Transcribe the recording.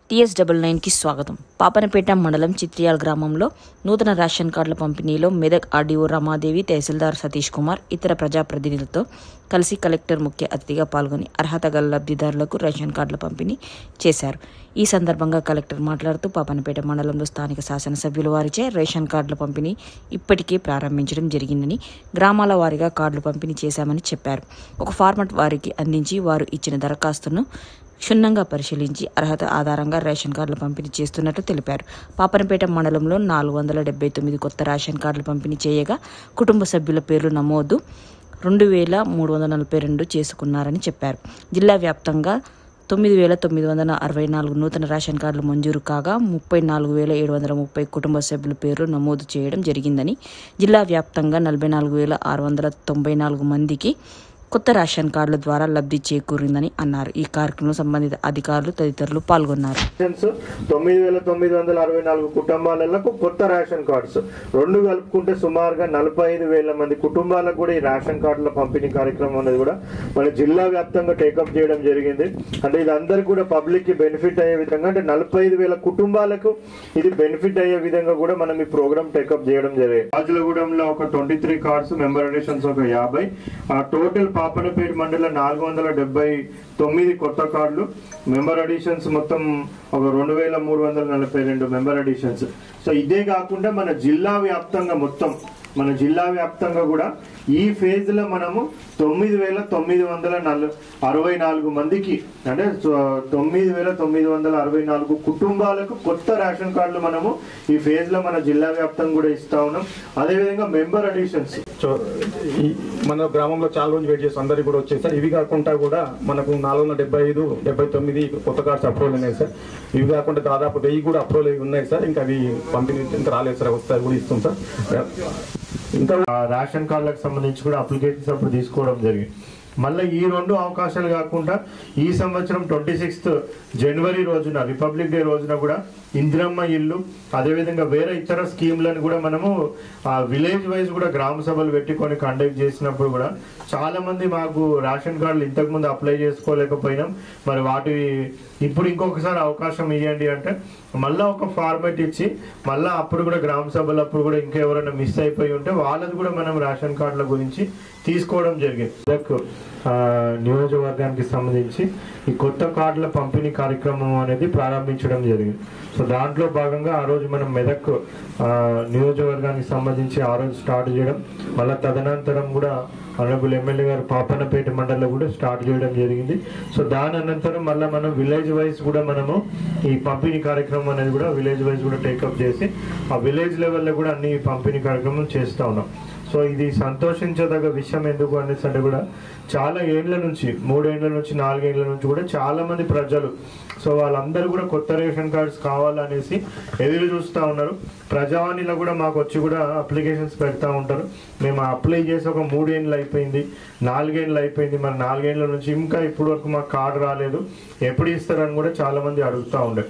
TS99కి స్వాగతం. పాపనపేట మండలం చిత్రియాల గ్రామంలో నూతన రేషన్ కార్డుల పంపిణీలో మెదక్ ఆర్డీఓ రమాదేవి, తహసీల్దార్ సతీష్ కుమార్, ఇతర ప్రజాప్రతినిధులతో కలిసి కలెక్టర్ ముఖ్య అతిథిగా పాల్గొని అర్హత గల లబ్ధిదారులకు రేషన్ కార్డుల పంపిణీ చేశారు. ఈ సందర్భంగా కలెక్టర్ మాట్లాడుతూ పాపనపేట మండలంలో స్థానిక శాసనసభ్యుల వారిచే రేషన్ కార్డుల పంపిణీ ఇప్పటికే ప్రారంభించడం జరిగిందని, గ్రామాల వారీగా కార్డులు పంపిణీ చేశామని చెప్పారు. ఒక ఫార్మాట్ వారికి అందించి వారు ఇచ్చిన దరఖాస్తును క్షుణ్ణంగా పరిశీలించి అర్హత ఆధారంగా రేషన్ కార్డులు పంపిణీ చేస్తున్నట్లు తెలిపారు. పాపనపేట మండలంలో 479 కొత్త రేషన్ కార్డులు పంపిణీ చేయగా కుటుంబ సభ్యుల పేర్లు నమోదు 2342 చేసుకున్నారని చెప్పారు. జిల్లా వ్యాప్తంగా 9964 నూతన రేషన్ కార్డులు మంజూరు కాగా 34,730 కుటుంబ సభ్యుల పేర్లు నమోదు చేయడం జరిగిందని, జిల్లా వ్యాప్తంగా 44,694 మందికి కొత్త రేషన్ కార్డుల ద్వారా లబ్ధి చేకూరిందని అన్నారు. ఈ కార్యక్రమంలో సంబంధిత అధికారులు తదితరులు పాల్గొన్నారు. 9,964 కుటుంబాలకు కొత్త రేషన్ కార్డ్స్ రెండు కలుపుకుంటే సుమారుగా 45,000 మంది కుటుంబాలకు కూడా ఈ రేషన్ కార్డుల పంపిణీ కార్యక్రమం అనేది కూడా మన జిల్లా వ్యాప్తంగా టేకప్ చేయడం జరిగింది. అంటే ఇది అందరికి కూడా పబ్లిక్ కి బెనిఫిట్ అయ్యే విధంగా, అంటే 45,000 కుటుంబాలకు ఇది బెనిఫిట్ అయ్యే విధంగా కూడా మనం ఈ ప్రోగ్రామ్ టేకప్ చేయడం జరిగింది. రాజులగూడెంలో ఒక 23 కార్డ్స్, మెంబర్ అడిషన్స్ ఒక 50, టోటల్ పాపనపేట మండలం 479 కొత్త కార్డులు, మెంబర్ అడిషన్స్ మొత్తం ఒక 2,342 మెంబర్ అడిషన్స్. సో ఇదే కాకుండా మన జిల్లా వ్యాప్తంగా కూడా ఈ ఫేజ్ లో మనము 9,964 మందికి, అంటే 9,964 కుటుంబాలకు కొత్త రేషన్ కార్డులు మనము ఈ ఫేజ్ లో మన జిల్లా వ్యాప్తంగా కూడా ఇస్తా ఉన్నాం. అదేవిధంగా మెంబర్ అడిషన్స్ మన గ్రామంలో చాలా రోజులు వెయిట్ చేసి అందరికి కూడా వచ్చేది సార్. ఇవి కాకుండా కూడా మనకు 475-79 కొత్త కార్డ్స్ అప్రూవల్ ఉన్నాయి సార్. ఇవి కాకుండా దాదాపు 1000 కూడా అప్రూవల్ అవి ఉన్నాయి సార్. ఇంకా అవి పంపిణీ ఇంకా రాలేదు సార్, వస్తాయి కూడా ఇస్తాం సార్. ఇంకా రేషన్ కార్డులకు సంబంధించి కూడా అప్లికేషన్స్ అప్పుడు తీసుకోవడం జరిగింది. మళ్ళీ ఈ 2 అవకాశాలు కాకుండా ఈ సంవత్సరం 26 జనవరి రోజున, రిపబ్లిక్ డే రోజున కూడా ఇందిరమ్మ ఇల్లు, అదేవిధంగా వేరే ఇతర స్కీమ్లను కూడా మనము విలేజ్ వైజ్ కూడా గ్రామ సభలు పెట్టుకొని కండక్ట్ చేసినప్పుడు కూడా చాలా మంది మాకు రేషన్ కార్డులు ఇంతకుముందు అప్లై చేసుకోలేకపోయినాం, మరి వాటి ఇప్పుడు ఇంకొకసారి అవకాశం ఇవ్వండి అంటే మళ్ళీ ఒక ఫార్మాట్ ఇచ్చి మళ్ళీ అప్పుడు కూడా గ్రామ సభలు అప్పుడు కూడా ఇంకెవరైనా మిస్ అయిపోయి ఉంటే వాళ్ళది కూడా మనం రేషన్ కార్డుల గురించి తీసుకోవడం జరిగింది. నియోజకవర్గానికి సంబంధించి ఈ కొత్త కార్డుల పంపిణీ కార్యక్రమం అనేది ప్రారంభించడం జరిగింది. సో దాంట్లో భాగంగా ఆ రోజు మనం మెదక్ నియోజకవర్గానికి సంబంధించి ఆ రోజు స్టార్ట్ చేయడం, మళ్ళీ తదనంతరం కూడా ఆనరబుల్ ఎమ్మెల్యే గారు పాపనపేట మండలంలో కూడా స్టార్ట్ చేయడం జరిగింది. సో దాని అనంతరం మళ్ళీ మనం విలేజ్ వైజ్ కూడా మనము ఈ పంపిణీ కార్యక్రమం అనేది కూడా విలేజ్ వైజ్ కూడా టేకప్ చేసి ఆ విలేజ్ లెవెల్లో కూడా అన్ని పంపిణీ కార్యక్రమం చేస్తూ ఉన్నాం. సో ఇది సంతోషించదగ్గ విషయం. ఎందుకు అనేసి అంటే కూడా చాలా ఏళ్ల నుంచి, 3 ఏళ్ల నుంచి 4 ఏళ్ల నుంచి కూడా చాలా మంది ప్రజలు, సో వాళ్ళందరూ కూడా కొత్త రేషన్ కార్డ్స్ కావాలనేసి ఎదురు చూస్తూ ఉన్నారు. ప్రజావాణిలో కూడా మాకు వచ్చి కూడా అప్లికేషన్స్ పెడతా ఉంటారు. మేము అప్లై చేసి ఒక 3 ఏళ్ళు అయిపోయింది, 4 ఏళ్ళు అయిపోయింది, మరి 4 ఏళ్ల నుంచి ఇంకా ఇప్పటి వరకు మాకు కార్డు రాలేదు, ఎప్పుడు ఇస్తారని కూడా చాలా మంది అడుగుతూ ఉండే.